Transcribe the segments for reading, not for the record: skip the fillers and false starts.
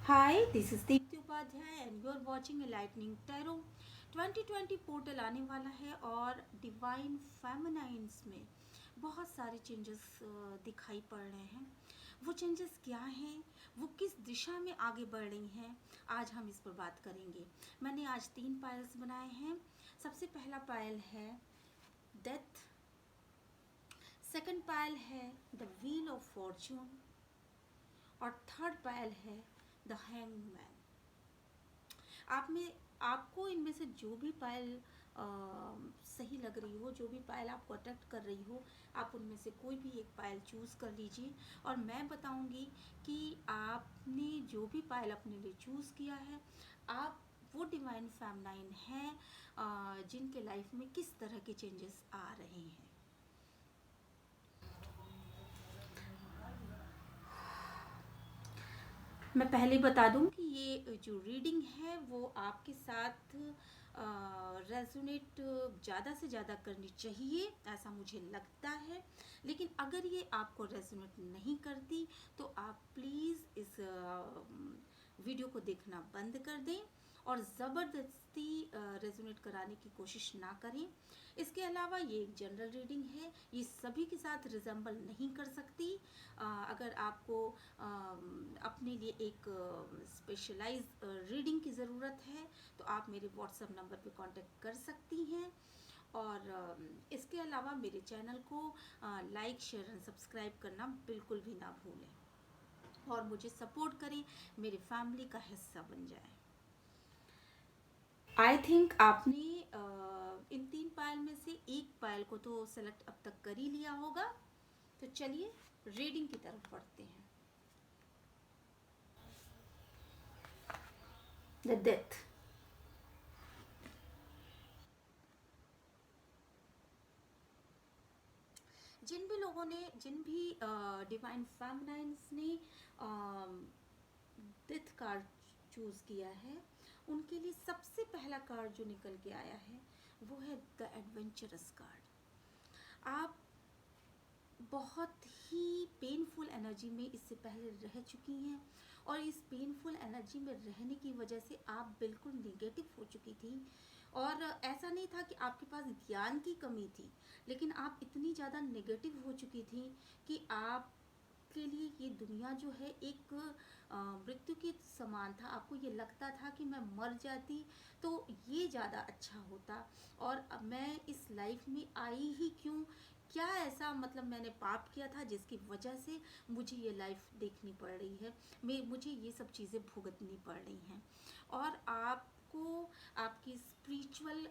Hi, this is Deepti Upadhyay and you are watching a lightning tarot 2020 portal आने वाला है और डिवाइन फेमिनाइंस में बहुत सारे चेंजेस दिखाई पड़ रहे हैं। वो चेंजेस क्या हैं, वो किस दिशा में आगे बढ़ रही हैं, आज हम इस पर बात करेंगे। मैंने आज 3 पायल्स बनाए हैं। सबसे पहला पायल है डेथ, सेकंड पायल है द व्हील ऑफ फॉर्च्यून और थर्ड पायल है द हैंगमैन। आप में आपको इनमें से जो भी पायल सही लग रही हो, जो भी पायल आपको अट्रैक्ट कर रही हो, आप उनमें से कोई भी एक पायल चूज़ कर लीजिए और मैं बताऊंगी कि आपने जो भी पायल अपने लिए चूज़ किया है, आप वो डिवाइन फेमनाइन हैं जिनके लाइफ में किस तरह के चेंजेस आ रहे हैं। मैं पहले बता दूं कि ये जो रीडिंग है वो आपके साथ रेजोनेट ज़्यादा से ज़्यादा करनी चाहिए, ऐसा मुझे लगता है। लेकिन अगर ये आपको रेजोनेट नहीं करती तो आप प्लीज़ इस वीडियो को देखना बंद कर दें और ज़बरदस्ती रेजोनेट कराने की कोशिश ना करें। इसके अलावा ये एक जनरल रीडिंग है, ये सभी के साथ रिजेंबल नहीं कर सकती। अगर आपको अपने लिए एक स्पेशलाइज रीडिंग की ज़रूरत है तो आप मेरे व्हाट्सएप नंबर पे कांटेक्ट कर सकती हैं। और इसके अलावा मेरे चैनल को लाइक शेयर एंड सब्सक्राइब करना बिल्कुल भी ना भूलें और मुझे सपोर्ट करें, मेरी फैमिली का हिस्सा बन जाए। आई थिंक आपने इन 3 पायल में से एक पायल को तो सेलेक्ट अब तक कर ही लिया होगा। तो चलिए रीडिंग की तरफ बढ़ते हैं। The death. जिन भी डिवाइन फेमिनाइंस ने डेथ कार्ड चूज किया है, उनके लिए सबसे पहला कार्ड जो निकल के आया है वो है द एडवेंचरस कार्ड। आप बहुत ही पेनफुल एनर्जी में इससे पहले रह चुकी हैं और इस पेनफुल एनर्जी में रहने की वजह से आप बिल्कुल निगेटिव हो चुकी थी। और ऐसा नहीं था कि आपके पास ज्ञान की कमी थी, लेकिन आप इतनी ज़्यादा नेगेटिव हो चुकी थी कि आप के लिए ये दुनिया जो है एक मृत्यु के समान था। आपको ये लगता था कि मैं मर जाती तो ये ज़्यादा अच्छा होता और अब मैं इस लाइफ में आई ही क्यों, क्या ऐसा मतलब मैंने पाप किया था जिसकी वजह से मुझे ये लाइफ देखनी पड़ रही है, मुझे ये सब चीज़ें भुगतनी पड़ रही हैं। और आपको आपकी स्पिरिचुअल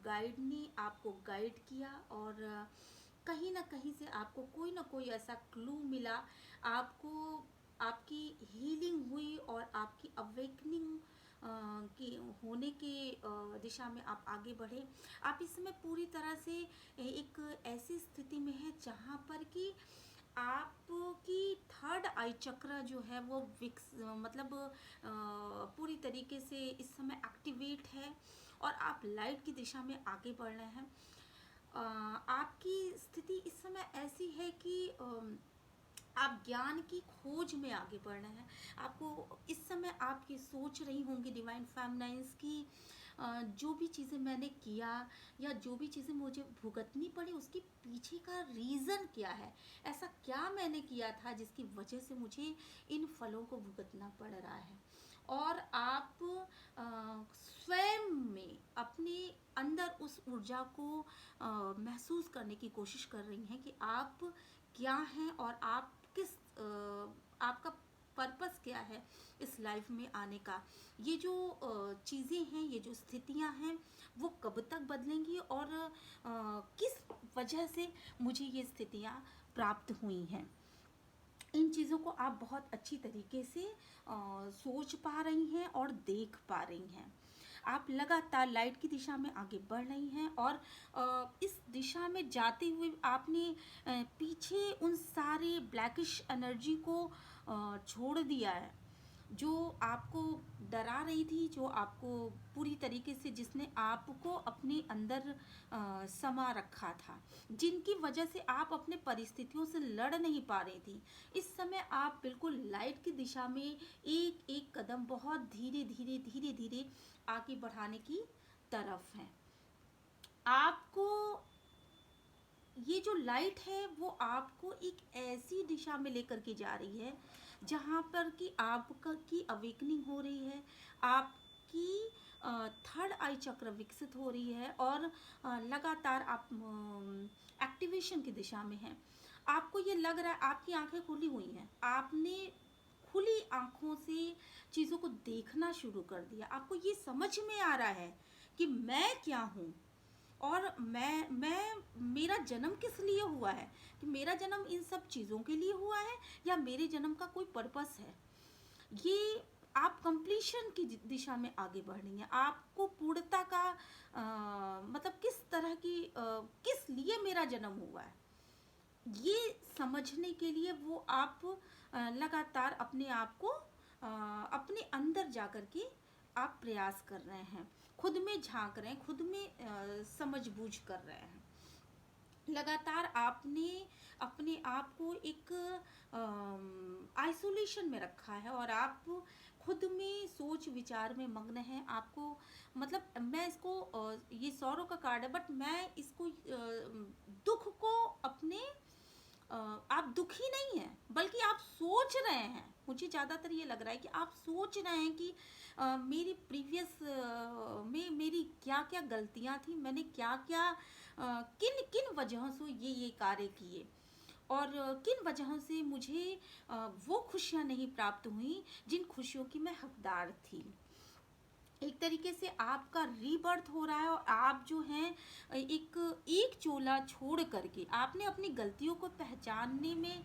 गाइड ने आपको गाइड किया और कहीं ना कहीं से आपको कोई ना कोई ऐसा क्लू मिला, आपको आपकी हीलिंग हुई और आपकी अवेकनिंग की होने के दिशा में आप आगे बढ़े। आप इस समय पूरी तरह से एक ऐसी स्थिति में है जहाँ पर कि आपकी थर्ड आई चक्र जो है वो विक्स मतलब पूरी तरीके से इस समय एक्टिवेट है और आप लाइट की दिशा में आगे बढ़ रहे हैं। आपकी स्थिति इस समय ऐसी है कि आप ज्ञान की खोज में आगे बढ़ रहे हैं। आपको इस समय आप ये सोच रही होंगी डिवाइन फेमिनाइंस की जो भी चीज़ें मैंने किया या जो भी चीज़ें मुझे भुगतनी पड़ी उसके पीछे का रीज़न क्या है, ऐसा क्या मैंने किया था जिसकी वजह से मुझे इन फलों को भुगतना पड़ रहा है। और आप स्वयं में अपने अंदर उस ऊर्जा को महसूस करने की कोशिश कर रही हैं कि आप क्या हैं और आप किस आपका पर्पस क्या है इस लाइफ में आने का। ये जो चीज़ें हैं, ये जो स्थितियां हैं, वो कब तक बदलेंगी और किस वजह से मुझे ये स्थितियां प्राप्त हुई हैं, इन चीज़ों को आप बहुत अच्छी तरीके से सोच पा रही हैं और देख पा रही हैं। आप लगातार लाइट की दिशा में आगे बढ़ रही हैं और इस दिशा में जाते हुए आपने पीछे उन सारे ब्लैकिश एनर्जी को छोड़ दिया है। जो आपको डरा रही थी, जो आपको पूरी तरीके से, जिसने आपको अपने अंदर समा रखा था, जिनकी वजह से आप अपने परिस्थितियों से लड़ नहीं पा रही थी, इस समय आप बिल्कुल लाइट की दिशा में एक एक कदम बहुत धीरे धीरे धीरे धीरे आगे बढ़ाने की तरफ हैं। आपको ये जो लाइट है वो आपको एक ऐसी दिशा में लेकर के जा रही है जहाँ पर कि आपका की अवेकनिंग हो रही है, आपकी थर्ड आई चक्र विकसित हो रही है, और लगातार आप एक्टिवेशन की दिशा में हैं। आपको ये लग रहा है, आपकी आंखें खुली हुई हैं, आपने खुली आंखों से चीज़ों को देखना शुरू कर दिया, आपको ये समझ में आ रहा है कि मैं क्या हूँ, और मैं मेरा जन्म किस लिए हुआ है, कि मेरा जन्म इन सब चीज़ों के लिए हुआ है या मेरे जन्म का कोई पर्पस है। ये आप कंप्लीशन की दिशा में आगे बढ़ रही हैं, आपको पूर्णता का मतलब किस तरह की किस लिए मेरा जन्म हुआ है, ये समझने के लिए वो आप लगातार अपने आप को अपने अंदर जा कर के आप प्रयास कर रहे हैं, खुद में झांक रहे हैं, खुद में समझ बूझ कर रहे हैं। लगातार आपने अपने आप को एक आइसोलेशन में रखा है और आप खुद में सोच विचार में मग्न हैं। आपको मतलब मैं इसको ये सौरों का कार्ड है, बट मैं इसको दुख को अपने आप दुखी नहीं हैं, बल्कि आप सोच रहे हैं। मुझे ज़्यादातर ये लग रहा है कि आप सोच रहे हैं कि मेरी प्रीवियस में मेरी क्या क्या गलतियां थी, मैंने क्या क्या किन किन वजहों से ये कार्य किए, और किन वजहों से मुझे वो खुशियां नहीं प्राप्त हुई जिन खुशियों की मैं हकदार थी। एक तरीके से आपका रीबर्थ हो रहा है, और आप जो हैं एक एक चोला छोड़ करके आपने अपनी गलतियों को पहचानने में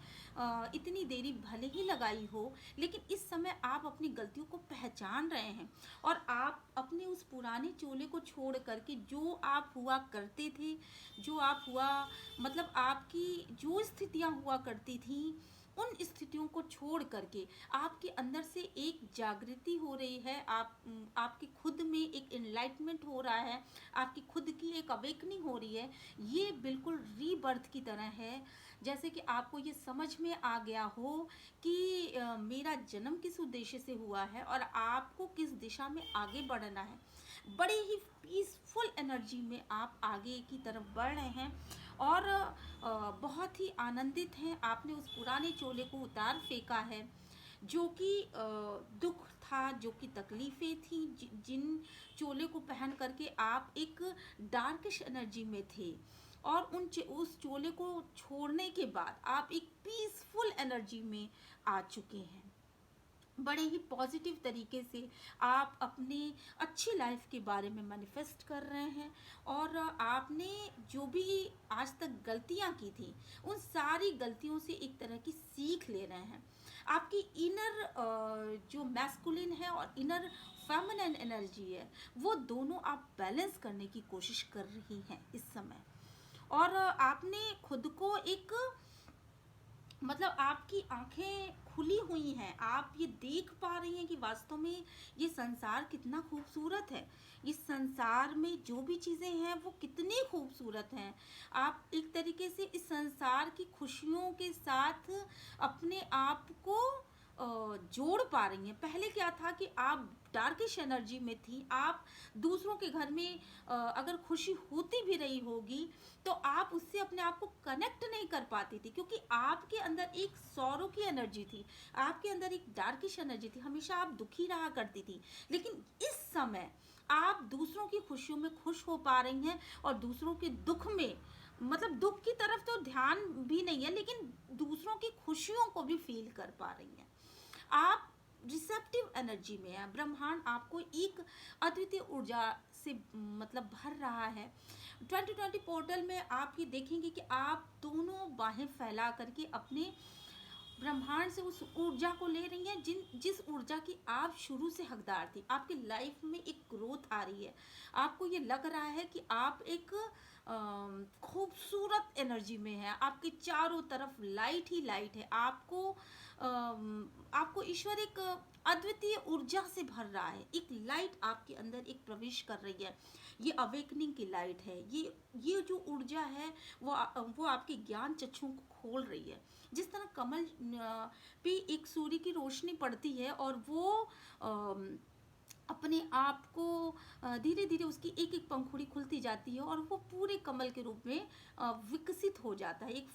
इतनी देरी भले ही लगाई हो, लेकिन इस समय आप अपनी गलतियों को पहचान रहे हैं, और आप अपने उस पुराने चोले को छोड़ करके जो आप हुआ करते थे, जो आप हुआ मतलब आपकी जो स्थितियां हुआ करती थी, उन स्थितियों को छोड़ करके आपके अंदर से एक जागृति हो रही है, आपके खुद में एक एनलाइटमेंट हो रहा है, आपकी खुद की एक अवेकनिंग हो रही है। ये बिल्कुल रीबर्थ की तरह है, जैसे कि आपको ये समझ में आ गया हो कि मेरा जन्म किस उद्देश्य से हुआ है और आपको किस दिशा में आगे बढ़ना है। बड़े ही पीसफुल एनर्जी में आप आगे की तरफ बढ़ रहे हैं, और बहुत ही आनंदित हैं। आपने उस पुराने चोले को उतार फेंका है, जो कि दुख था, जो कि तकलीफ़ें थी, जिन चोले को पहन करके आप एक डार्किश एनर्जी में थे, और उस चोले को छोड़ने के बाद आप एक पीसफुल एनर्जी में आ चुके हैं। बड़े ही पॉजिटिव तरीके से आप अपनी अच्छी लाइफ के बारे में मैनिफेस्ट कर रहे हैं, और आपने जो भी आज तक गलतियां की थी, उन सारी गलतियों से एक तरह की सीख ले रहे हैं। आपकी इनर जो मैस्कुलिन है और इनर फेमिनिन एनर्जी है, वो दोनों आप बैलेंस करने की कोशिश कर रही हैं इस समय, और आपने खुद को एक मतलब आपकी आंखें खुली हुई हैं, आप ये देख पा रही हैं कि वास्तव में ये संसार कितना खूबसूरत है, इस संसार में जो भी चीज़ें हैं वो कितनी खूबसूरत हैं। आप एक तरीके से इस संसार की खुशियों के साथ अपने आप को जोड़ पा रही हैं। पहले क्या था कि आप डार्किश एनर्जी में थी, आप दूसरों के घर में अगर खुशी होती भी रही होगी तो आप उससे अपने आप को कनेक्ट नहीं कर पाती थी, क्योंकि आपके अंदर एक सौरों की एनर्जी थी, आपके अंदर एक डार्किश एनर्जी थी, हमेशा आप दुखी रहा करती थी। लेकिन इस समय आप दूसरों की खुशियों में खुश हो पा रही हैं, और दूसरों के दुख में मतलब दुख की तरफ तो ध्यान भी नहीं है, लेकिन दूसरों की खुशियों को भी फील कर पा रही हैं। आप रिसेप्टिव एनर्जी में है, ब्रह्मांड आपको एक अद्वितीय ऊर्जा से मतलब भर रहा है। 2020 पोर्टल में आप ये देखेंगे कि आप दोनों बाहें फैला करके अपने ब्रह्मांड से उस ऊर्जा को ले रही हैं, जिस ऊर्जा की आप शुरू से हकदार थी। आपकी लाइफ में एक ग्रोथ आ रही है, आपको ये लग रहा है कि आप एक खूबसूरत एनर्जी में है, आपके चारों तरफ लाइट ही लाइट है, आपको ईश्वर एक अद्वितीय ऊर्जा से भर रहा है, एक लाइट आपके अंदर एक प्रवेश कर रही है, ये अवेकनिंग की लाइट है, ये जो ऊर्जा है वो आपके ज्ञान चक्षुओं को खोल रही है। जिस तरह कमल पे एक सूर्य की रोशनी पड़ती है और वो अपने आप को धीरे धीरे उसकी एक एक पंखुड़ी खुलती जाती है और वो पूरे कमल के रूप में विकसित हो जाता है, एक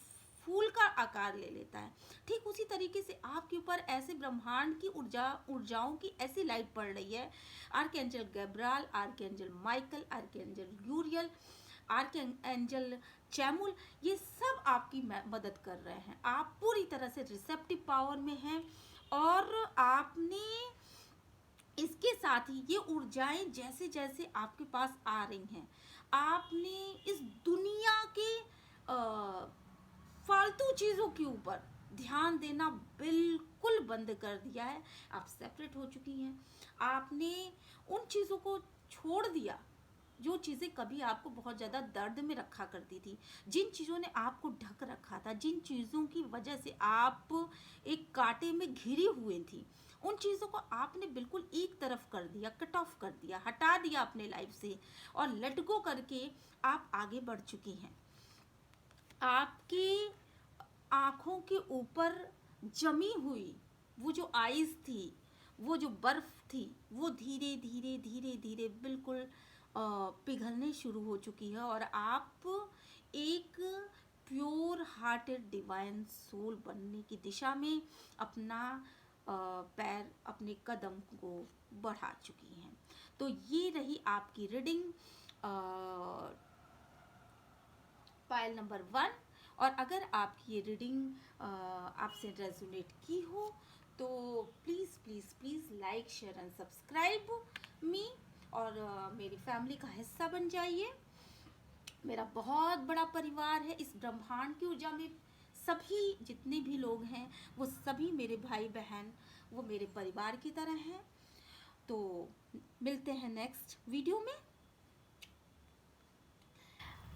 फूल का आकार ले लेता है। ठीक उसी तरीके से आपके ऊपर ऐसे ब्रह्मांड की ऊर्जाओं की ऐसी लाइट पड़ रही है। Archangel Gabriel, archangel Michael, archangel Uriel, archangel Chamuel, ये सब आपकी मदद कर रहे हैं। आप पूरी तरह से रिसेप्टिव पावर में हैं और आपने इसके साथ ही ये ऊर्जाएं जैसे जैसे आपके पास आ रही हैं, आपने इस दुनिया के फालतू चीज़ों के ऊपर ध्यान देना बिल्कुल बंद कर दिया है। आप सेपरेट हो चुकी हैं, आपने उन चीज़ों को छोड़ दिया जो चीज़ें कभी आपको बहुत ज़्यादा दर्द में रखा करती थी, जिन चीज़ों ने आपको ढक रखा था, जिन चीज़ों की वजह से आप एक कांटे में घिरी हुई थी, उन चीज़ों को आपने बिल्कुल एक तरफ कर दिया, कट ऑफ कर दिया, हटा दिया अपने लाइफ से और लेट गो करके आप आगे बढ़ चुकी हैं। आपकी आँखों के ऊपर जमी हुई वो जो आइज़ थी, वो जो बर्फ़ थी, वो धीरे धीरे धीरे धीरे बिल्कुल पिघलने शुरू हो चुकी है और आप एक प्योर हार्टेड डिवाइन सोल बनने की दिशा में अपना पैर, अपने कदम को बढ़ा चुकी हैं। तो ये रही आपकी रीडिंग पाइल नंबर 1। और अगर आपकी ये रीडिंग आपसे रेजोनेट की हो तो please please please like share and subscribe मी और मेरी फैमिली का हिस्सा बन जाइए। मेरा बहुत बड़ा परिवार है, इस ब्रह्मांड की ऊर्जा में सभी जितने भी लोग हैं वो सभी मेरे भाई बहन, वो मेरे परिवार की तरह हैं। तो मिलते हैं नेक्स्ट वीडियो में।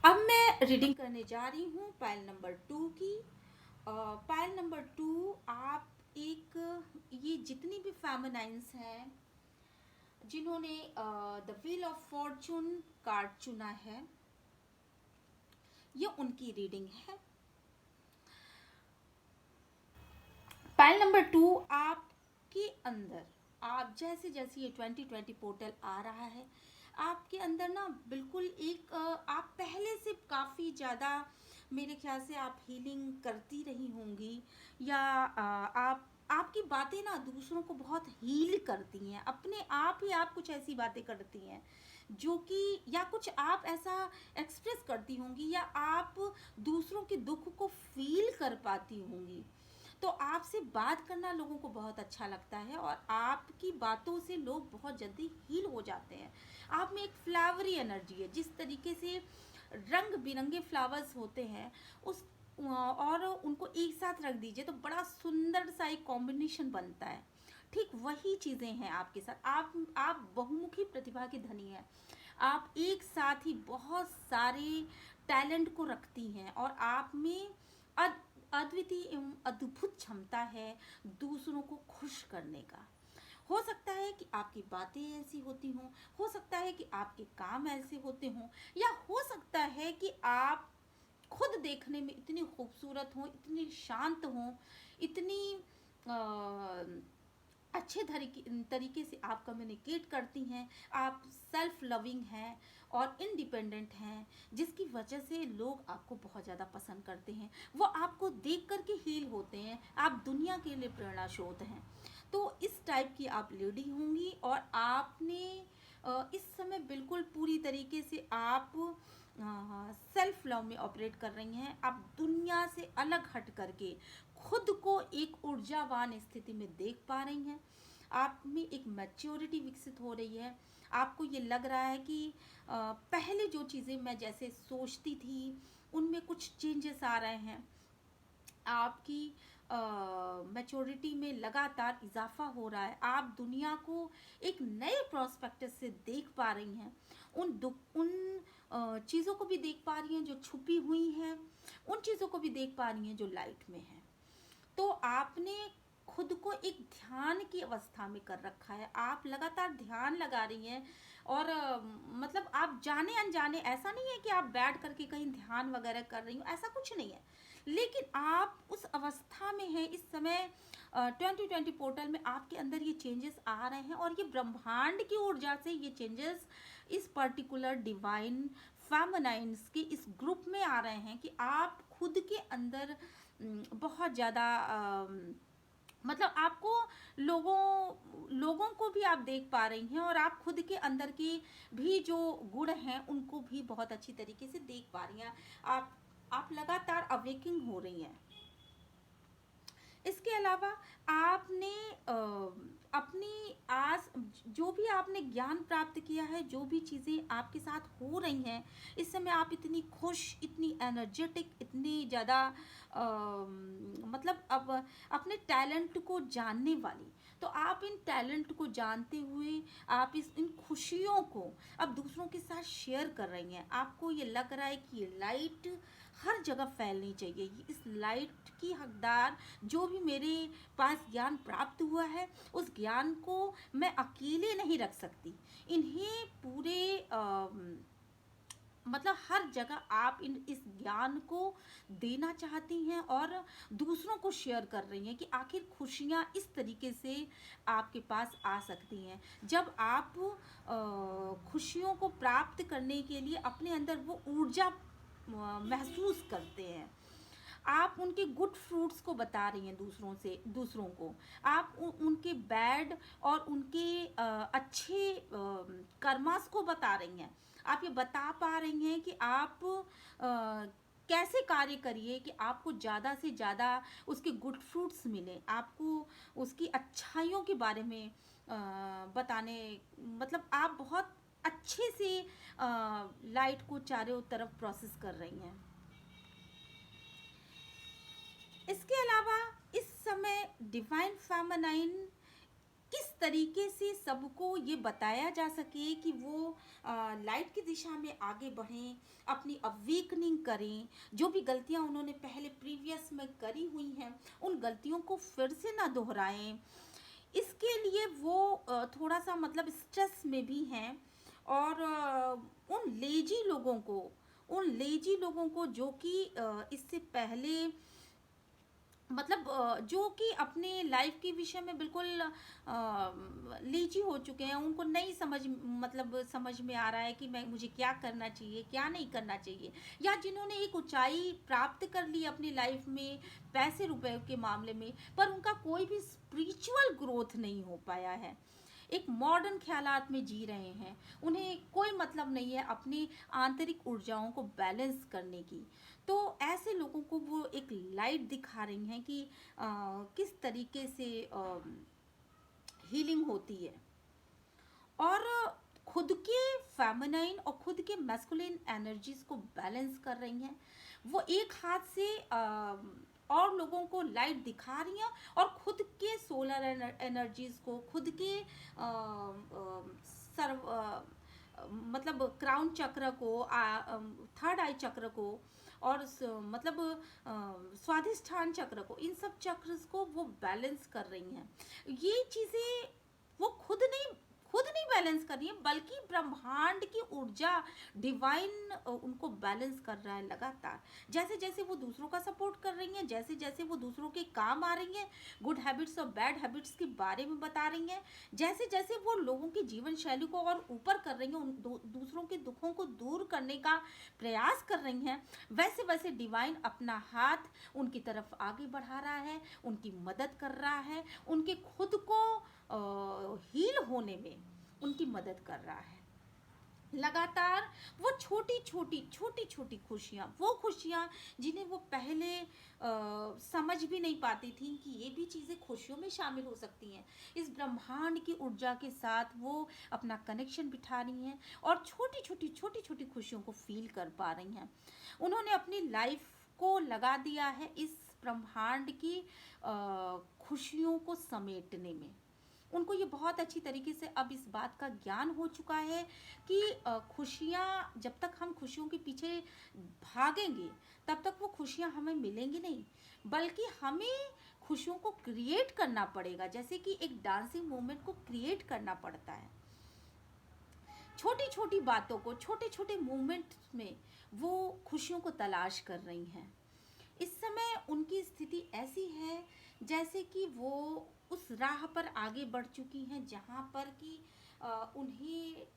अब मैं रीडिंग करने जा रही हूँ पाइल नंबर 2 की। पाइल नंबर 2, आप एक ये जितनी भी फेमिनाइंस हैं जिन्होंने the wheel of Fortune card चुना है, ये उनकी रीडिंग है। पाइल नंबर 2, आपके अंदर, आप जैसे जैसे ये 2020 पोर्टल आ रहा है, आपके अंदर ना बिल्कुल एक आप पहले से काफ़ी ज़्यादा मेरे ख्याल से आप हीलिंग करती रही होंगी, या आपकी बातें ना दूसरों को बहुत हील करती हैं, अपने आप ही आप कुछ ऐसी बातें करती हैं जो कि, या कुछ आप ऐसा एक्सप्रेस करती होंगी, या आप दूसरों के दुख को फील कर पाती होंगी। तो आपसे बात करना लोगों को बहुत अच्छा लगता है और आपकी बातों से लोग बहुत जल्दी हील हो जाते हैं। आप में एक फ्लावरी एनर्जी है, जिस तरीके से रंग बिरंगे फ्लावर्स होते हैं उस और उनको एक साथ रख दीजिए तो बड़ा सुंदर सा एक कॉम्बिनेशन बनता है। ठीक वही चीज़ें हैं आपके साथ। आप बहुमुखी प्रतिभा की धनी हैं। आप एक साथ ही बहुत सारे टैलेंट को रखती हैं और आप में अद्वितीय एवं अद्भुत क्षमता है दूसरों को खुश करने का। हो सकता है कि आपकी बातें ऐसी होती हों, हो सकता है कि आपके काम ऐसे होते हों, या हो सकता है कि आप खुद देखने में इतनी खूबसूरत हों, इतनी शांत हों, इतनी अच्छे तरीके से आप कम्युनिकेट करती हैं, आप सेल्फ लविंग हैं और इंडिपेंडेंट हैं, जिसकी वजह से लोग आपको बहुत ज़्यादा पसंद करते हैं। वो आपको देख कर के हील होते हैं, आप दुनिया के लिए प्रेरणा स्रोत हैं। तो इस टाइप की आप लेडी होंगी और आपने इस समय बिल्कुल पूरी तरीके से आप सेल्फ लव में ऑपरेट कर रही हैं। आप दुनिया से अलग हट करके खुद को एक ऊर्जावान स्थिति में देख पा रही हैं। आप में एक मैच्योरिटी विकसित हो रही है। आपको ये लग रहा है कि पहले जो चीज़ें मैं जैसे सोचती थी उनमें कुछ चेंजेस आ रहे हैं। आपकी मैच्योरिटी में लगातार इजाफा हो रहा है। आप दुनिया को एक नए प्रोस्पेक्टिव से देख पा रही हैं। उन चीज़ों को भी देख पा रही हैं जो छुपी हुई हैं, उन चीज़ों को भी देख पा रही हैं जो लाइट में हैं। तो आपने खुद को एक ध्यान की अवस्था में कर रखा है। आप लगातार ध्यान लगा रही हैं और मतलब आप जाने अनजाने, ऐसा नहीं है कि आप बैठ करके कहीं ध्यान वगैरह कर रही हो, ऐसा कुछ नहीं है, लेकिन आप उस अवस्था में हैं इस समय। 2020 पोर्टल में आपके अंदर ये चेंजेस आ रहे हैं और ये ब्रह्मांड की ऊर्जा से ये चेंजेस इस पर्टिकुलर डिवाइन फेमिनाइन्स के इस ग्रुप में आ रहे हैं कि आप खुद के अंदर बहुत ज़्यादा मतलब आपको लोगों को भी आप देख पा रही हैं और आप खुद के अंदर की भी जो गुण हैं उनको भी बहुत अच्छी तरीके से देख पा रही हैं। आप लगातार अवेकिंग हो रही हैं। इसके अलावा आपने अपनी आस जो भी आपने ज्ञान प्राप्त किया है, जो भी चीज़ें आपके साथ हो रही हैं इस समय, आप इतनी खुश, इतनी एनर्जेटिक, इतनी ज़्यादा मतलब अब अपने टैलेंट को जानने वाली, तो आप इन टैलेंट को जानते हुए आप इन खुशियों को अब दूसरों के साथ शेयर कर रही हैं। आपको ये लग रहा है कि ये लाइट हर जगह फैलनी चाहिए। इस लाइट की हकदार जो भी मेरे पास ज्ञान प्राप्त हुआ है, उस ज्ञान को मैं अकेले नहीं रख सकती। इन्हें पूरे मतलब हर जगह आप इस ज्ञान को देना चाहती हैं और दूसरों को शेयर कर रही हैं कि आखिर खुशियाँ इस तरीके से आपके पास आ सकती हैं। जब आप खुशियों को प्राप्त करने के लिए अपने अंदर वो ऊर्जा महसूस करते हैं, आप उनके गुड फ्रूट्स को बता रही हैं दूसरों को। आप उनके बैड और उनके अच्छे कर्मास को बता रही हैं। आप ये बता पा रही हैं कि आप कैसे कार्य करिए कि आपको ज़्यादा से ज़्यादा उसके गुड फ्रूट्स मिले। आपको उसकी अच्छाइयों के बारे में बताने, मतलब आप बहुत अच्छे से लाइट को चारों तरफ प्रोसेस कर रही हैं। इसके अलावा इस समय डिवाइन फेमिनाइन किस तरीके से सबको ये बताया जा सके कि वो लाइट की दिशा में आगे बढ़ें, अपनी अवेकनिंग करें, जो भी गलतियां उन्होंने पहले प्रीवियस में करी हुई हैं उन गलतियों को फिर से ना दोहराएं। इसके लिए वो थोड़ा सा मतलब स्ट्रेस में भी हैं और उन लेजी लोगों को जो कि इससे पहले मतलब जो कि अपने लाइफ के विषय में बिल्कुल लीची हो चुके हैं, उनको नहीं समझ में आ रहा है कि मुझे क्या करना चाहिए, क्या नहीं करना चाहिए, या जिन्होंने एक ऊंचाई प्राप्त कर ली अपनी लाइफ में पैसे रुपए के मामले में, पर उनका कोई भी स्पिरिचुअल ग्रोथ नहीं हो पाया है, एक मॉडर्न ख्यालात में जी रहे हैं, उन्हें कोई मतलब नहीं है अपनी आंतरिक ऊर्जाओं को बैलेंस करने की। तो ऐसे लोगों को वो एक लाइट दिखा रही हैं कि किस तरीके से हीलिंग होती है और खुद के फेमिनाइन और खुद के मैस्कुलिन एनर्जीज को बैलेंस कर रही हैं। वो एक हाथ से और लोगों को लाइट दिखा रही हैं और खुद के सोलर एनर्जीज को, खुद के सर्व मतलब क्राउन चक्र को, थर्ड आई चक्र को और मतलब स्वाधिष्ठान चक्र को, इन सब चक्र को वो बैलेंस कर रही हैं। ये चीज़ें वो खुद नहीं बैलेंस कर रही है, बल्कि ब्रह्मांड की ऊर्जा डिवाइन उनको बैलेंस कर रहा है लगातार। जैसे जैसे वो दूसरों का सपोर्ट कर रही हैं, जैसे जैसे वो दूसरों के काम आ रही हैं, गुड हैबिट्स और बैड हैबिट्स के बारे में बता रही हैं, जैसे जैसे वो लोगों की जीवन शैली को और ऊपर कर रही हैं, उन दूसरों के दुखों को दूर करने का प्रयास कर रही हैं, वैसे वैसे डिवाइन अपना हाथ उनकी तरफ आगे बढ़ा रहा है, उनकी मदद कर रहा है, उनके खुद को हील होने में उनकी मदद कर रहा है। लगातार वो छोटी छोटी खुशियाँ, वो खुशियाँ जिन्हें वो पहले समझ भी नहीं पाती थी कि ये भी चीज़ें खुशियों में शामिल हो सकती हैं, इस ब्रह्मांड की ऊर्जा के साथ वो अपना कनेक्शन बिठा रही हैं और छोटी छोटी खुशियों को फील कर पा रही हैं। उन्होंने अपनी लाइफ को लगा दिया है इस ब्रह्मांड की खुशियों को समेटने में। उनको ये बहुत अच्छी तरीके से अब इस बात का ज्ञान हो चुका है कि खुशियाँ, जब तक हम खुशियों के पीछे भागेंगे तब तक वो खुशियाँ हमें मिलेंगी नहीं, बल्कि हमें खुशियों को क्रिएट करना पड़ेगा। जैसे कि एक डांसिंग मूवमेंट को क्रिएट करना पड़ता है, छोटी छोटी बातों को, छोटे छोटे मूवमेंट में वो खुशियों को तलाश कर रही हैं। इस समय उनकी स्थिति ऐसी है जैसे कि वो उस राह पर आगे बढ़ चुकी हैं जहाँ पर कि उन्हें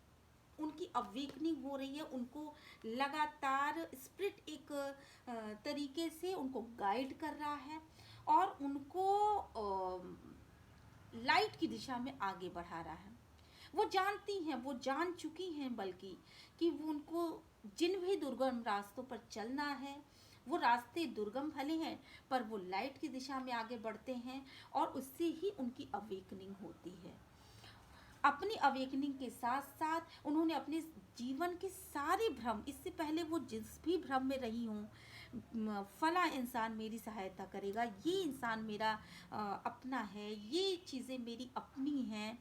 उनकी अवेकनिंग हो रही है। उनको लगातार स्पिरिट एक तरीके से उनको गाइड कर रहा है और उनको लाइट की दिशा में आगे बढ़ा रहा है। वो जानती हैं, वो जान चुकी हैं बल्कि कि वो उनको जिन भी दुर्गम रास्तों पर चलना है, वो रास्ते दुर्गम भले हैं पर वो लाइट की दिशा में आगे बढ़ते हैं और उससे ही उनकी अवेकनिंग होती है। अपनी अवेकनिंग के साथ साथ उन्होंने अपने जीवन के सारे भ्रम, इससे पहले वो जिस भी भ्रम में रही हूँ, फला इंसान मेरी सहायता करेगा, ये इंसान मेरा अपना है, ये चीज़ें मेरी अपनी हैं,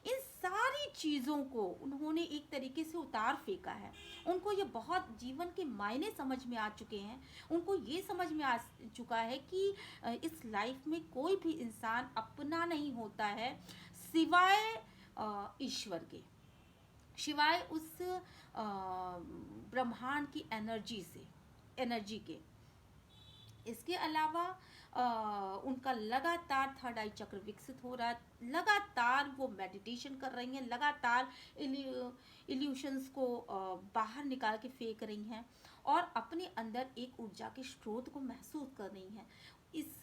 इन सारी चीज़ों को उन्होंने एक तरीके से उतार फेंका है। उनको ये बहुत जीवन के मायने समझ में आ चुके हैं। उनको ये समझ में आ चुका है कि इस लाइफ में कोई भी इंसान अपना नहीं होता है सिवाय ईश्वर के, सिवाय उस ब्रह्मांड की एनर्जी के। इसके अलावा उनका लगातार थर्ड आई चक्र विकसित हो रहा है, लगातार वो मेडिटेशन कर रही हैं, लगातार इल्यूशंस को बाहर निकाल के फेंक रही हैं और अपने अंदर एक ऊर्जा के स्रोत को महसूस कर रही हैं। इस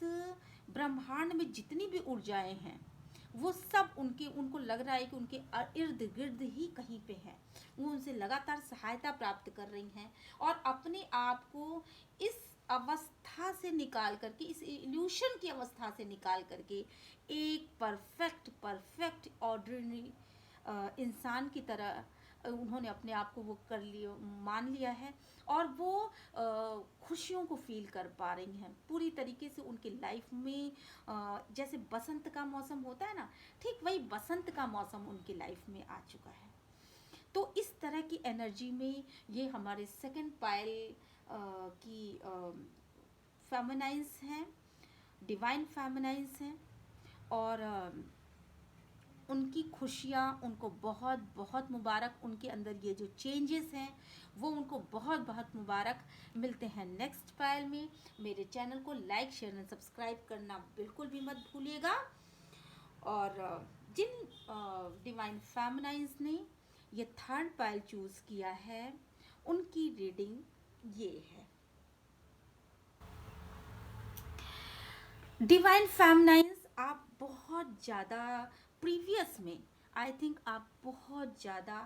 ब्रह्मांड में जितनी भी ऊर्जाएं हैं वो सब उनको लग रहा है कि उनके इर्द गिर्द ही कहीं पे है। वो उनसे लगातार सहायता प्राप्त कर रही हैं और अपने आप को इस अवस्था से निकाल करके, इस इल्यूशन की अवस्था से निकाल करके एक परफेक्ट ऑर्डिनरी इंसान की तरह उन्होंने अपने आप को वो कर लिया, मान लिया है और वो खुशियों को फील कर पा रही हैं पूरी तरीके से। उनकी लाइफ में जैसे बसंत का मौसम होता है ना, ठीक वही बसंत का मौसम उनकी लाइफ में आ चुका है। तो इस तरह की एनर्जी में ये हमारे सेकंड पायल की फेमिनाइंस हैं, डिवाइन फेमिनाइंस हैं और उनकी खुशियाँ उनको बहुत बहुत मुबारक। उनके अंदर ये जो चेंजेस हैं वो उनको बहुत बहुत मुबारक। मिलते हैं नेक्स्ट पायल में। मेरे चैनल को लाइक शेयर एंड सब्सक्राइब करना बिल्कुल भी मत भूलिएगा। और जिन डिवाइन फेमिनाइंस ने ये थर्ड पायल चूज़ किया है उनकी रीडिंग ये है। डिवाइन फेमिनाइंस, आप बहुत ज़्यादा प्रीवियस में आई थिंक आप बहुत ज़्यादा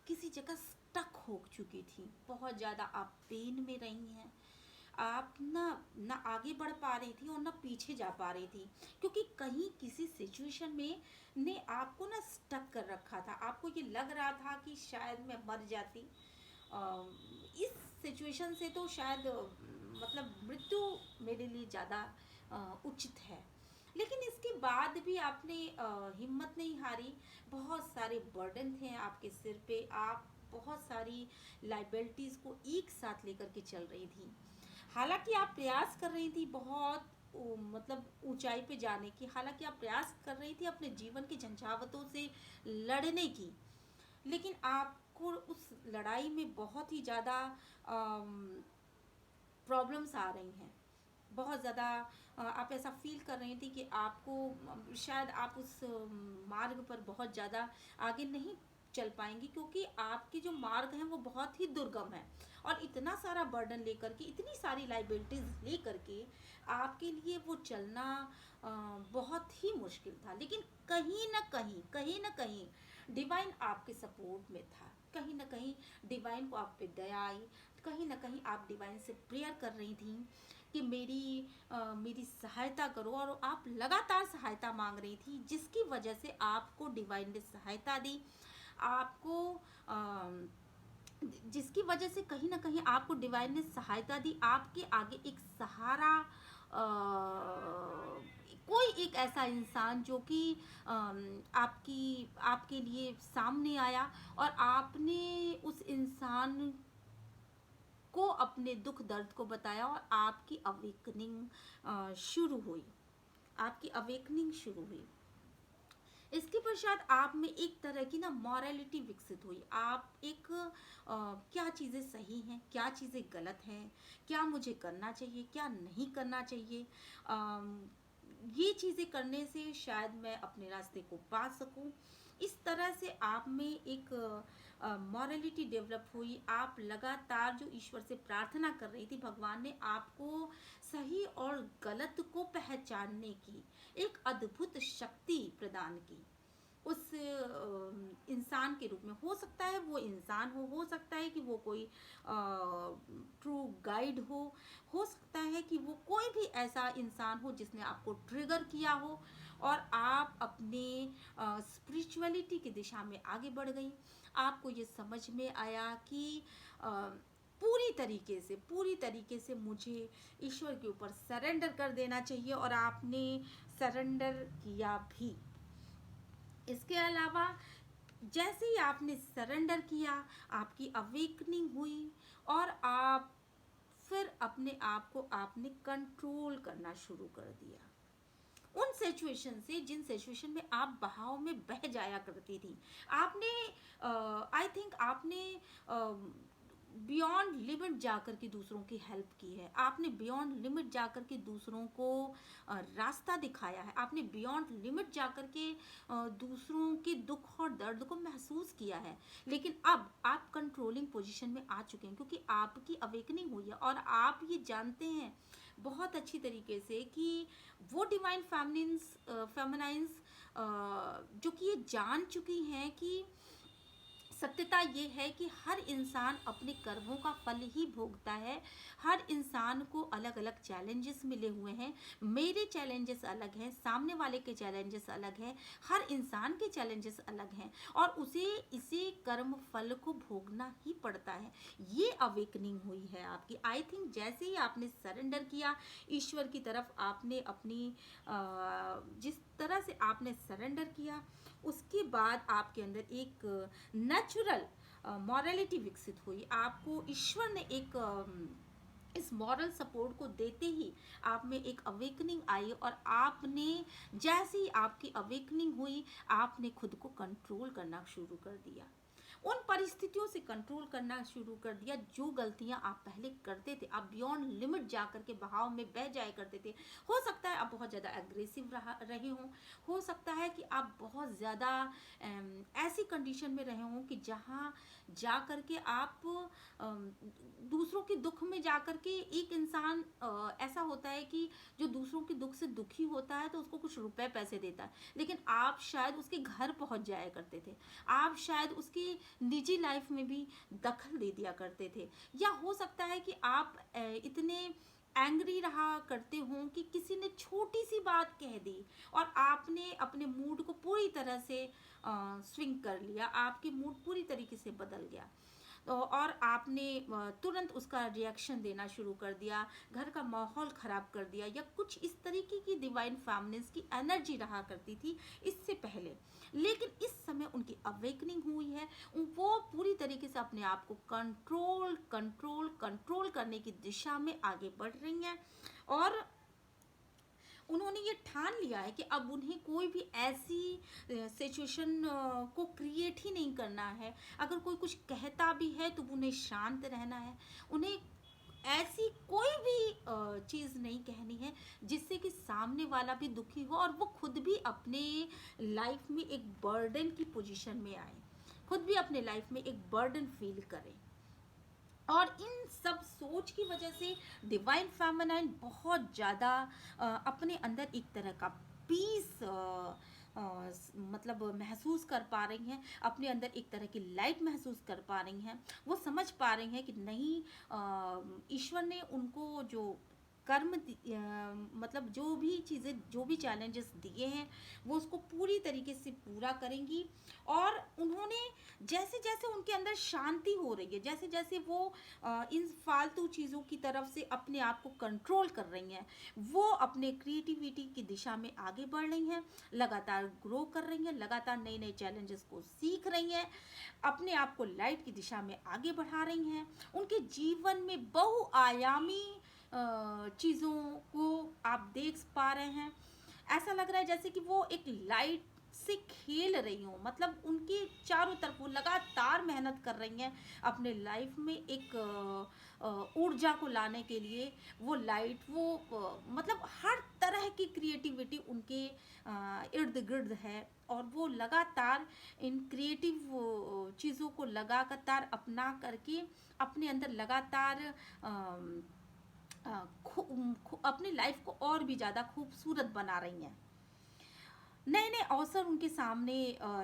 किसी जगह स्टक हो चुकी थी, बहुत ज़्यादा आप पेन में रही हैं। आप ना आगे बढ़ पा रही थी और ना पीछे जा पा रही थी, क्योंकि कहीं किसी सिचुएशन में ने आपको ना स्टक कर रखा था। आपको ये लग रहा था कि शायद मैं मर जाती। इस सिचुएशन से तो शायद मतलब मृत्यु मेरे लिए ज़्यादा उचित है। लेकिन इसके बाद भी आपने हिम्मत नहीं हारी। बहुत सारे बर्डन थे आपके सिर पे, आप बहुत सारी लाइबिलिटीज़ को एक साथ लेकर के चल रही थी। हालांकि आप प्रयास कर रही थी बहुत मतलब ऊंचाई पे जाने की, हालांकि आप प्रयास कर रही थी अपने जीवन की झंझावतों से लड़ने की, लेकिन आपको उस लड़ाई में बहुत ही ज़्यादा प्रॉब्लम्स आ रही हैं। बहुत ज़्यादा आप ऐसा फील कर रही थी कि आपको शायद आप उस मार्ग पर बहुत ज़्यादा आगे नहीं चल पाएंगी, क्योंकि आपके जो मार्ग हैं वो बहुत ही दुर्गम है और इतना सारा बर्डन लेकर के, इतनी सारी लाइबिलिटीज़ लेकर के आपके लिए वो चलना बहुत ही मुश्किल था। लेकिन कहीं ना कहीं डिवाइन आपके सपोर्ट में था, कहीं ना कहीं डिवाइन को आप पे दया आई, कहीं ना कहीं आप डिवाइन से प्रेयर कर रही थी कि मेरी सहायता करो, और आप लगातार सहायता मांग रही थी, जिसकी वजह से आपको डिवाइन ने सहायता दी। आपको जिसकी वजह से कहीं ना कहीं आपको डिवाइन ने सहायता दी, आपके आगे एक सहारा, कोई एक ऐसा इंसान जो कि आपकी आपके लिए सामने आया, और आपने उस इंसान को अपने दुख दर्द को बताया, और आपकी अवेकनिंग शुरू हुई, आपकी अवेकनिंग शुरू हुई। इसके पश्चात आप में एक तरह की ना मॉरलिटी विकसित हुई। आप एक क्या चीज़ें सही हैं, क्या चीज़ें गलत हैं, क्या मुझे करना चाहिए, क्या नहीं करना चाहिए, ये चीज़ें करने से शायद मैं अपने रास्ते को पा सकूं। इस तरह से आप में एक मॉरलिटी डेवलप हुई। आप लगातार जो ईश्वर से प्रार्थना कर रही थी, भगवान ने आपको सही और गलत को पहचानने की एक अद्भुत शक्ति प्रदान की उस इंसान के रूप में। हो सकता है वो इंसान हो सकता है कि वो कोई ट्रू गाइड हो सकता है कि वो कोई भी ऐसा इंसान हो जिसने आपको ट्रिगर किया हो, और आप अपने स्पिरिचुअलिटी की दिशा में आगे बढ़ गई। आपको ये समझ में आया कि पूरी तरीके से मुझे ईश्वर के ऊपर सरेंडर कर देना चाहिए, और आपने सरेंडर किया भी। इसके अलावा जैसे ही आपने सरेंडर किया, आपकी अवेकनिंग हुई, और आप फिर अपने आप को आपने कंट्रोल करना शुरू कर दिया उन सिचुएशन से जिन सिचुएशन में आप बहाव में बह जाया करती थी। आपने आई थिंक आपने बियॉन्ड लिमिट जाकर के दूसरों की हेल्प की है। आपने बियॉन्ड लिमिट जाकर के दूसरों को रास्ता दिखाया है। आपने बियॉन्ड लिमिट जाकर के दूसरों के दुख और दर्द को महसूस किया है। लेकिन अब आप कंट्रोलिंग पोजीशन में आ चुके हैं, क्योंकि आपकी अवेकनिंग हुई है, और आप ये जानते हैं बहुत अच्छी तरीके से कि वो डिवाइन फेमिनाइंस जो कि ये जान चुकी हैं कि सत्यता ये है कि हर इंसान अपने कर्मों का फल ही भोगता है। हर इंसान को अलग अलग चैलेंजेस मिले हुए हैं। मेरे चैलेंजेस अलग हैं, सामने वाले के चैलेंजेस अलग हैं, हर इंसान के चैलेंजेस अलग हैं, और उसे इसे कर्म फल को भोगना ही पड़ता है। ये अवेकनिंग हुई है आपकी। आई थिंक जैसे ही आपने सरेंडर किया ईश्वर की तरफ, आपने अपनी जिस तरह से आपने सरेंडर किया, उसके बाद आपके अंदर एक नेचुरल मॉरलिटी विकसित हुई। आपको ईश्वर ने एक इस मॉरल सपोर्ट को देते ही आप में एक अवेकनिंग आई, और आपने जैसे ही आपकी अवेकनिंग हुई, आपने खुद को कंट्रोल करना शुरू कर दिया। उन परिस्थितियों से कंट्रोल करना शुरू कर दिया जो गलतियां आप पहले करते थे। आप बियॉन्ड लिमिट जा करके बहाव में बह जाया करते थे। हो सकता है आप बहुत ज़्यादा एग्रेसिव रहे हों, हो सकता है कि आप बहुत ज़्यादा ऐसी कंडीशन में रहे हों कि जहाँ जा करके आप दूसरों के दुख में जा करके, एक इंसान ऐसा होता है कि जो दूसरों के दुख से दुखी होता है तो उसको कुछ रुपए पैसे देता है, लेकिन आप शायद उसके घर पहुंच जाया करते थे। आप शायद उसकी निजी लाइफ में भी दखल दे दिया करते थे। या हो सकता है कि आप इतने एंग्री रहा करते हो कि किसी ने छोटी सी बात कह दी और आपने अपने मूड को पूरी तरह से स्विंग कर लिया, आपकी मूड पूरी तरीके से बदल गया, तो और आपने तुरंत उसका रिएक्शन देना शुरू कर दिया, घर का माहौल ख़राब कर दिया, या कुछ इस तरीके की डिवाइन फेमिनिन्स की एनर्जी रहा करती थी इससे पहले। लेकिन इस समय उनकी अवेकनिंग हुई है, वो पूरी तरीके से अपने आप को कंट्रोल कंट्रोल कंट्रोल करने की दिशा में आगे बढ़ रही हैं, और उन्होंने ये ठान लिया है कि अब उन्हें कोई भी ऐसी सिचुएशन को क्रिएट ही नहीं करना है। अगर कोई कुछ कहता भी है तो उन्हें शांत रहना है। उन्हें ऐसी कोई भी चीज़ नहीं कहनी है जिससे कि सामने वाला भी दुखी हो और वो खुद भी अपने लाइफ में एक बर्डन की पोजीशन में आए, खुद भी अपने लाइफ में एक बर्डन फील करें। और इन सब सोच की वजह से डिवाइन फेमिनाइन बहुत ज़्यादा अपने अंदर एक तरह का पीस मतलब महसूस कर पा रही हैं, अपने अंदर एक तरह की लाइट महसूस कर पा रही हैं। वो समझ पा रही हैं कि नहीं, ईश्वर ने उनको जो मतलब जो भी चीज़ें, जो भी चैलेंजेस दिए हैं वो उसको पूरी तरीके से पूरा करेंगी। और उन्होंने जैसे जैसे उनके अंदर शांति हो रही है, जैसे जैसे वो इन फालतू चीज़ों की तरफ से अपने आप को कंट्रोल कर रही हैं, वो अपने क्रिएटिविटी की दिशा में आगे बढ़ रही हैं, लगातार ग्रो कर रही हैं, लगातार नए नए चैलेंजेस को सीख रही हैं, अपने आप को लाइट की दिशा में आगे बढ़ा रही हैं। उनके जीवन में बहुआयामी चीज़ों को आप देख पा रहे हैं। ऐसा लग रहा है जैसे कि वो एक लाइट से खेल रही हूँ, मतलब उनकी चारों तरफ वो लगातार मेहनत कर रही हैं अपने लाइफ में एक ऊर्जा को लाने के लिए। वो लाइट, वो मतलब हर तरह की क्रिएटिविटी उनके इर्द गिर्द है, और वो लगातार इन क्रिएटिव चीज़ों को लगातार अपना करके अपने अंदर लगातार अपनी लाइफ को और भी ज़्यादा खूबसूरत बना रही हैं। नए नए अवसर उनके सामने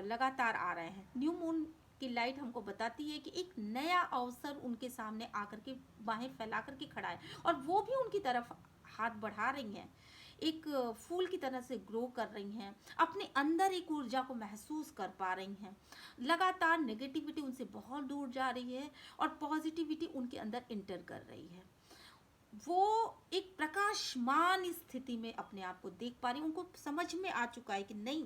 लगातार आ रहे हैं। न्यू मून की लाइट हमको बताती है कि एक नया अवसर उनके सामने आकर के बाहें फैला करके खड़ा है, और वो भी उनकी तरफ हाथ बढ़ा रही हैं, एक फूल की तरह से ग्रो कर रही हैं, अपने अंदर एक ऊर्जा को महसूस कर पा रही हैं। लगातार नेगेटिविटी उनसे बहुत दूर जा रही है और पॉजिटिविटी उनके अंदर इंटर कर रही है। वो एक प्रकाशमान स्थिति में अपने आप को देख पा रही। उनको समझ में आ चुका है कि नहीं,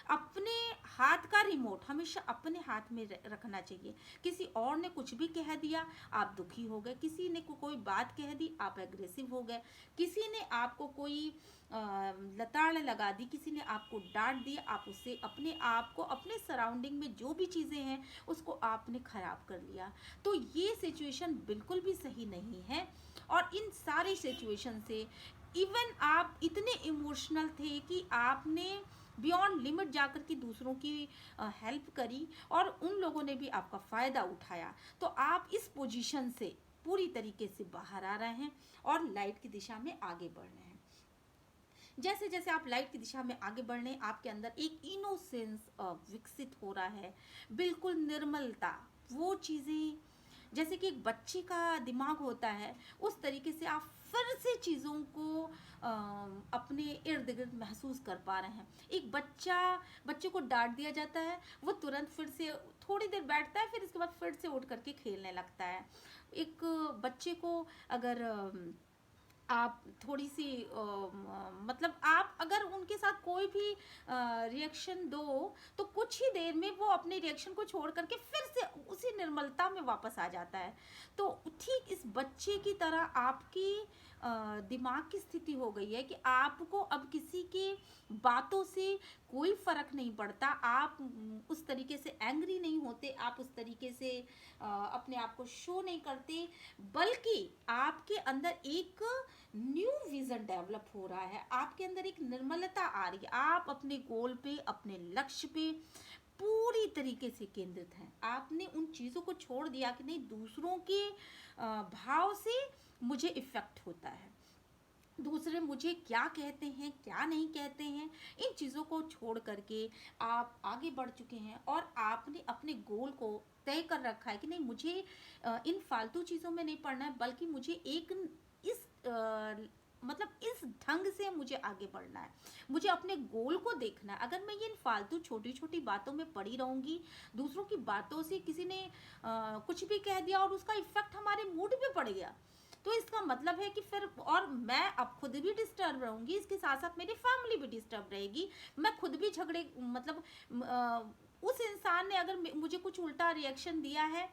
अपने हाथ का रिमोट हमेशा अपने हाथ में रखना चाहिए। किसी और ने कुछ भी कह दिया, आप दुखी हो गए, किसी ने कोई बात कह दी, आप एग्रेसिव हो गए, किसी ने आपको कोई लताड़ लगा दी, किसी ने आपको डांट दिया, आप उससे अपने आप को, अपने सराउंडिंग में जो भी चीज़ें हैं उसको आपने ख़राब कर लिया। तो ये सिचुएशन बिल्कुल भी सही नहीं है। और इन सारी सिचुएशन से इवन आप इतने इमोशनल थे कि आपने बियॉन्ड लिमिट जाकर के दूसरों की हेल्प करी, और उन लोगों ने भी आपका फ़ायदा उठाया। तो आप इस पोजीशन से पूरी तरीके से बाहर आ रहे हैं और लाइट की दिशा में आगे बढ़ रहे हैं। जैसे जैसे आप लाइट की दिशा में आगे बढ़ रहे हैं, आपके अंदर एक इनोसेंस विकसित हो रहा है, बिल्कुल निर्मलता। वो चीज़ें जैसे कि एक बच्चे का दिमाग होता है, उस तरीके से आप फिर से चीज़ों को अपने इर्द गिर्द महसूस कर पा रहे हैं। एक बच्चे को डांट दिया जाता है, वो तुरंत फिर से थोड़ी देर बैठता है, फिर इसके बाद फिर से उठ करके खेलने लगता है। एक बच्चे को अगर आप थोड़ी सी मतलब आप अगर उनके साथ कोई भी रिएक्शन दो, तो कुछ ही देर में वो अपने रिएक्शन को छोड़ करके फिर से उसी निर्मलता में वापस आ जाता है। तो ठीक इस बच्चे की तरह आपकी दिमाग की स्थिति हो गई है कि आपको अब किसी की बातों से कोई फ़र्क नहीं पड़ता। आप उस तरीके से एंग्री नहीं होते, आप उस तरीके से अपने आप को शो नहीं करते, बल्कि आपके अंदर एक न्यू विजन डेवलप हो रहा है, आपके अंदर एक निर्मलता आ रही है। आप अपने गोल पे, अपने लक्ष्य पे पूरी तरीके से केंद्रित हैं। आपने उन चीज़ों को छोड़ दिया कि नहीं, दूसरों के भाव से मुझे इफ़ेक्ट होता है, दूसरे मुझे क्या कहते हैं, क्या नहीं कहते हैं, इन चीज़ों को छोड़ करके आप आगे बढ़ चुके हैं। और आपने अपने गोल को तय कर रखा है कि नहीं, मुझे इन फालतू चीज़ों में नहीं पड़ना है, बल्कि मुझे एक इस मतलब इस ढंग से मुझे आगे बढ़ना है, मुझे अपने गोल को देखना है। अगर मैं ये इन फालतू छोटी छोटी बातों में पड़ी रहूँगी, दूसरों की बातों से किसी ने कुछ भी कह दिया और उसका इफ़ेक्ट हमारे मूड पे पड़ गया, तो इसका मतलब है कि फिर, और मैं अब खुद भी डिस्टर्ब रहूँगी, इसके साथ साथ मेरी फैमिली भी डिस्टर्ब रहेगी, मैं खुद भी झगड़े, मतलब उस इंसान ने अगर मुझे कुछ उल्टा रिएक्शन दिया है,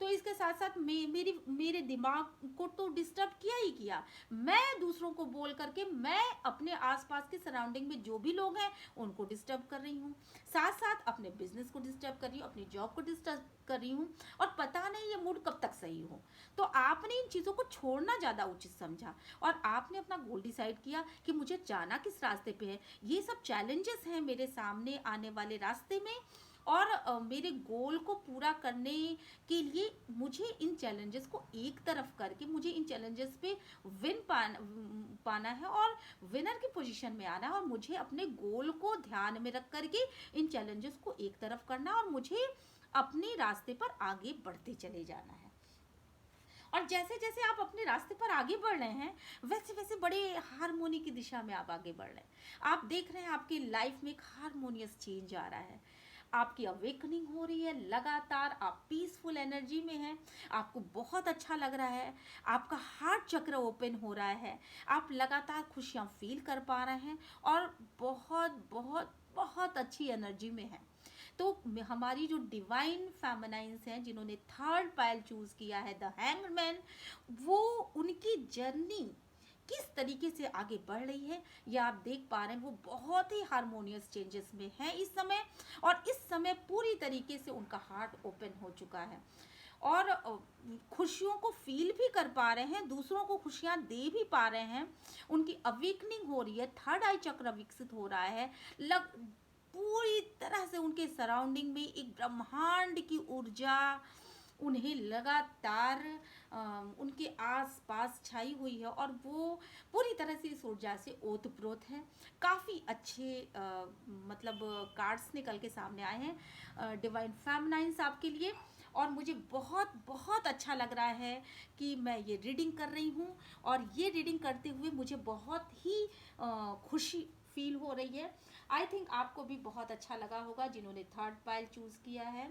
तो इसके साथ साथ मेरे दिमाग को तो डिस्टर्ब किया ही किया, मैं दूसरों को बोल करके मैं अपने आसपास के सराउंडिंग में जो भी लोग हैं उनको डिस्टर्ब कर रही हूँ, साथ साथ अपने बिजनेस को डिस्टर्ब कर रही हूँ, अपनी जॉब को डिस्टर्ब कर रही हूँ, और पता नहीं ये मूड कब तक सही हो। तो आपने इन चीज़ों को छोड़ना ज़्यादा उचित समझा, और आपने अपना गोल डिसाइड किया कि मुझे जाना किस रास्ते पे है। ये सब चैलेंजेस हैं मेरे सामने आने वाले रास्ते में, और मेरे गोल को पूरा करने के लिए मुझे इन चैलेंजेस को एक तरफ करके मुझे इन चैलेंजेस पे विन पाना है, और विनर की पोजीशन में आना है, और मुझे अपने गोल को ध्यान में रख करके इन चैलेंजेस को एक तरफ करना, और मुझे अपने रास्ते पर आगे बढ़ते चले जाना है। और जैसे जैसे आप अपने रास्ते पर आगे बढ़ रहे हैं, वैसे वैसे बड़े हारमोनी की दिशा में आप आगे बढ़ रहे हैं। आप देख रहे हैं आपकी लाइफ में एक हारमोनियस चेंज आ रहा है, आपकी अवेकनिंग हो रही है, लगातार आप पीसफुल एनर्जी में हैं, आपको बहुत अच्छा लग रहा है, आपका हार्ट चक्र ओपन हो रहा है, आप लगातार खुशियाँ फील कर पा रहे हैं और बहुत बहुत बहुत अच्छी एनर्जी में हैं। तो हमारी जो डिवाइन फेमिनाइंस हैं जिन्होंने थर्ड पायल चूज किया है, द हैंगमैन, वो उनकी जर्नी किस तरीके से आगे बढ़ रही है ये आप देख पा रहे हैं। वो बहुत ही हारमोनियस चेंजेस में है इस समय, और इस समय पूरी तरीके से उनका हार्ट ओपन हो चुका है और खुशियों को फील भी कर पा रहे हैं, दूसरों को खुशियां दे भी पा रहे हैं। उनकी अवेकनिंग हो रही है, थर्ड आई चक्र विकसित हो रहा है, पूरी तरह से उनके सराउंडिंग में एक ब्रह्मांड की ऊर्जा उन्हें लगातार उनके आसपास छाई हुई है और वो पूरी तरह से इस ऊर्जा से ओतप्रोत है। काफ़ी अच्छे मतलब कार्ड्स निकल के सामने आए हैं डिवाइन फेमिनाइंस आपके लिए, और मुझे बहुत बहुत अच्छा लग रहा है कि मैं ये रीडिंग कर रही हूँ, और ये रीडिंग करते हुए मुझे बहुत ही खुशी फील हो रही है। आई थिंक आपको भी बहुत अच्छा लगा होगा जिन्होंने थर्ड पाइल चूज़ किया है।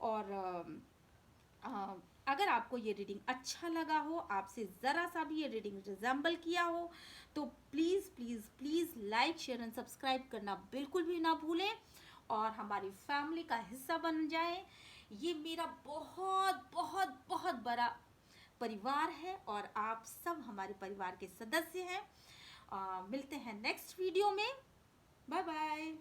और अगर आपको ये रीडिंग अच्छा लगा हो, आपसे ज़रा सा भी ये रीडिंग रिजेंबल किया हो, तो please please please like share and subscribe करना बिल्कुल भी ना भूलें और हमारी फैमिली का हिस्सा बन जाएं। ये मेरा बहुत बहुत बहुत बड़ा परिवार है और आप सब हमारे परिवार के सदस्य हैं। मिलते हैं नेक्स्ट वीडियो में। Bye bye.